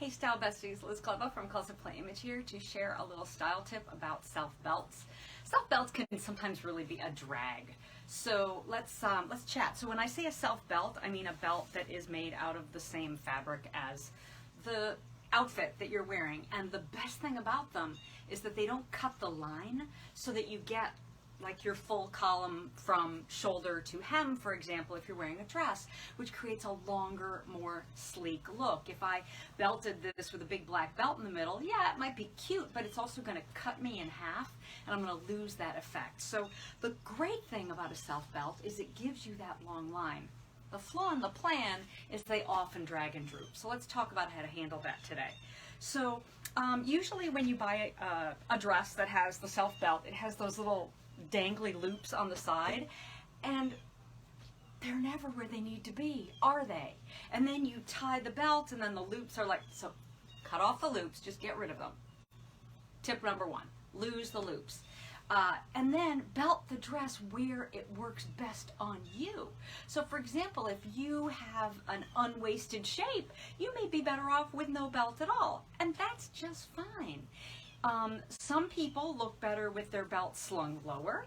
Hey Style Besties, Liz Kleba from Closet Play Image here to share a little style tip about self belts. Self belts can sometimes really be a drag. So let's chat. So when I say a self belt, I mean a belt that is made out of the same fabric as the outfit that you're wearing. And the best thing about them is that they don't cut the line so that you get like your full column from shoulder to hem, for example, if you're wearing a dress, which creates a longer, more sleek look. If I belted this with a big black belt in the middle, yeah, it might be cute, but it's also going to cut me in half, and I'm going to lose that effect. So the great thing about a self belt is it gives you that long line. The flaw in the plan is they often drag and droop. So let's talk about how to handle that today. So usually when you buy a dress that has the self belt, it has those little dangly loops on the side, and they're never where they need to be, are they? And then you tie the belt and then the loops are like, so cut off the loops, just get rid of them. Tip number one, lose the loops. And then belt the dress where it works best on you. So for example, if you have an unwaisted shape, you may be better off with no belt at all, and that's just fine. Some people look better with their belt slung lower.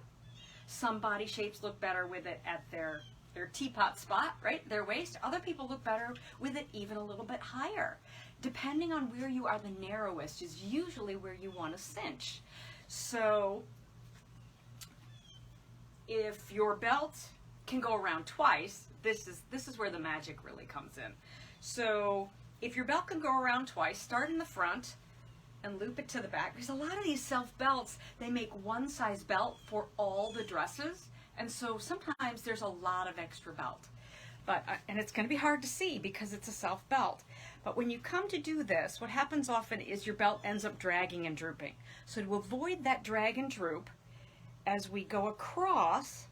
Some body shapes look better with it at their teapot spot, right, their waist. Other people look better with it even a little bit higher. Depending on where you are the narrowest is usually where you want to cinch. So if your belt can go around twice, this is where the magic really comes in. So if your belt can go around twice, start in the front and loop it to the back, because a lot of these self belts, they make one size belt for all the dresses, and so sometimes there's a lot of extra belt. But and it's going to be hard to see because it's a self belt. But when you come to do this, what happens often is your belt ends up dragging and drooping. So to avoid that drag and droop, as we go across,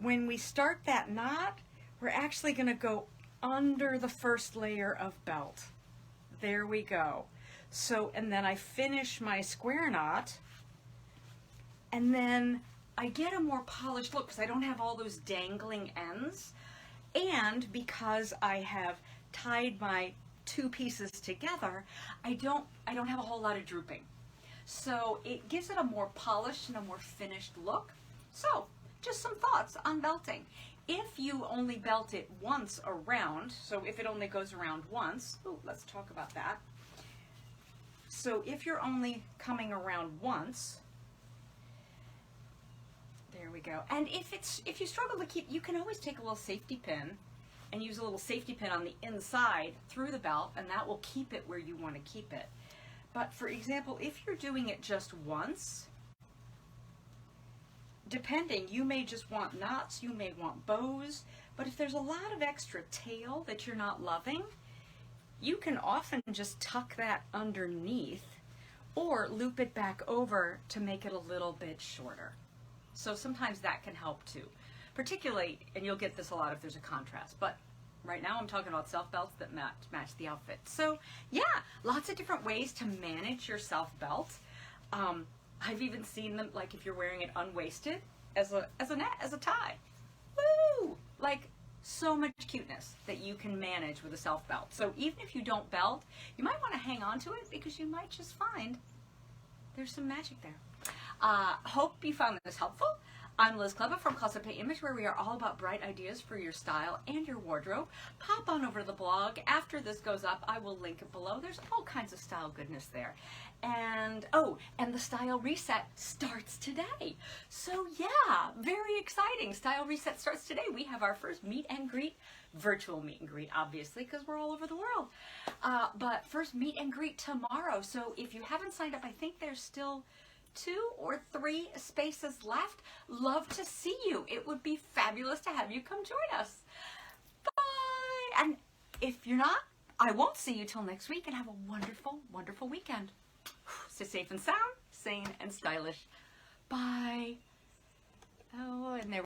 when we start that knot, we're actually going to go under the first layer of belt. There we go. So, and then I finish my square knot, and then I get a more polished look because I don't have all those dangling ends, and because I have tied my two pieces together, I don't have a whole lot of drooping. So it gives it a more polished and a more finished look. So just some thoughts on belting. If you only belt it once around, so if it only goes around once, let's talk about that. So if you're only coming around once, there we go. And if you struggle to keep, you can always take a little safety pin and use a little safety pin on the inside through the belt, and that will keep it where you want to keep it. But for example, if you're doing it just once, depending, you may just want knots, you may want bows, but if there's a lot of extra tail that you're not loving, you can often just tuck that underneath or loop it back over to make it a little bit shorter. So sometimes that can help too, particularly, and you'll get this a lot if there's a contrast, but right now I'm talking about self belts that match the outfit. So yeah, lots of different ways to manage your self belt. I've even seen them, like if you're wearing it unwaisted as a tie. Woo! Like, so much cuteness that you can manage with a self belt. So even if you don't belt, you might want to hang on to it because you might just find there's some magic there. Hope you found this helpful. I'm Liz Kleba from Closet Play Image, where we are all about bright ideas for your style and your wardrobe. Pop on over to the blog. After this goes up, I will link it below. There's all kinds of style goodness there. And and the Style Reset starts today. So yeah, very exciting. Style Reset starts today. We have our first meet and greet, virtual meet and greet, obviously, because we're all over the world. But first meet and greet tomorrow. So if you haven't signed up, I think there's still 2 or 3 spaces left. Love to see you. It would be fabulous to have you come join us. Bye! And if you're not, I won't see you till next week, and have a wonderful, wonderful weekend. Stay safe and sound, sane and stylish. Bye. Oh, and there